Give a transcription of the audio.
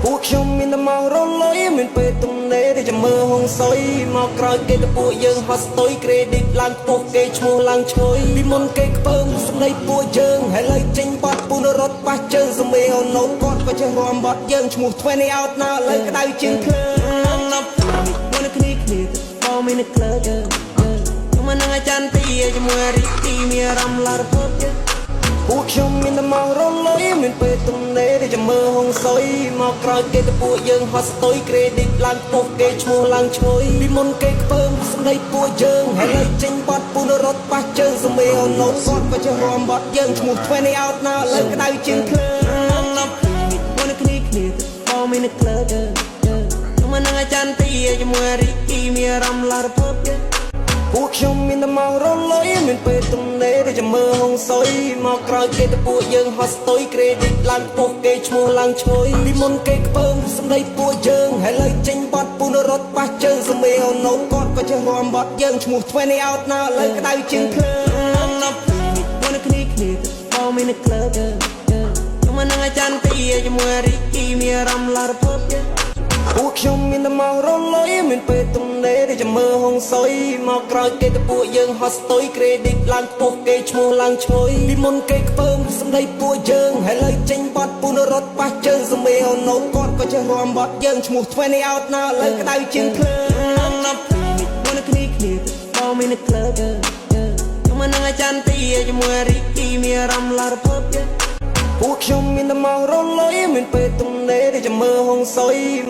ពួកខ្ញុំមានតែមករលុយមានពេលទំនេរដែលចាំមើលហងសុយមកក្រោយគេទៅពួកយើងហត់ស្ទុយ credit ឡើងខ្ពស់គេឈ្មោះឡើងឈុយពីមុនគេខ្ពើមស្ដីពួកយើងហើយលើចេញបាត់ពូនរត់ប៉ះជើងសមេអូណូតគាត់ក៏ចេះរំបាត់យើងឈ្មោះ20 out ណាលើក្តៅជាងភ្លើងណាប់មួយនៅគ្នាទៅបងមានក្លើខ្ញុំមិននឹងអាចារ្យទីជាមួយរីទីមានអារម្មណ៍ឡារភពយើងពួកខ្ញុំមានតែមករលុយមានពេលទំនេរដែលចាំមើលហងសុយមកក្រោយគេទៅពួកយើងហត់ស្ទុយ credit ឡើងខ្ពស់គេឈ្មោះឡើងឈុយពីមុនគេខ្ពើមស្ដីពួកយើងហើយលើចេញបាត់ពូនរត់ប៉ះជើងសមេអូណូតគាត់ក៏ចេះរំបាត់យើងឈ្មោះ20 out ណាលើក្តៅជាងភ្លើងណាប់មួយនៅគ្នាទៅបងមានក្លើខ្ញុំមិននឹងអាចារ្យទីជាមួយរីទីមានអារម្មណ៍ឡារភពយើងពួកខ្ញុំមានតែមករលុយមានពេលទំនេរដែលចាំមើលហងសុយមកក្រោយគេទៅពួកយើងហត់ស្ទុយ credit ឡើងខ្ពស់គេឈ្មោះឡើងឈុយពីមុនគេខ្ពើមស្ដីពួកយើងហើយលើចេញបាត់ពូនរត់ប៉ះជើងសមេអូណូតគាត់ក៏ចេះរំបាត់យើងឈ្មោះ20 out ណាលើក្តៅជាងភ្លើងណាប់មួយនៅគ្នាទៅបងមានក្លើខ្ញុំមិននឹងអាចារ្យទីជាមួយរីទីមានអារម្មណ៍ឡារភពយើងពួកខ្ញុំមានតែមករលុយមានពេលទំនេរដែលចាំមើលហងសុយមកក្រោយគេទៅពួកយើងហត់ស្ទុយ credit ឡើងខ្ពស់គេឈ្មោះឡើងឈុយពីមុនគេខ្ពើមស្ដីពួកយើងហើយលើចេញបាត់ពូនរត់ប៉ះជើងសមេអូណូតគាត់ក៏ចេះរំបាត់យើងឈ្មោះ20 out ណាលើក្តៅជាងភ្លើងណាប់មួយនៅគ្នាទៅបងមានក្លើខ្ញុំមិននឹងអាចារ្យទីជាមួយរីទីមានអារម្មណ៍ឡារភពយើងពួកខ្ញុំមានតែមករលុយមានពេលទំនេរដែលចាំមើលហងសុយ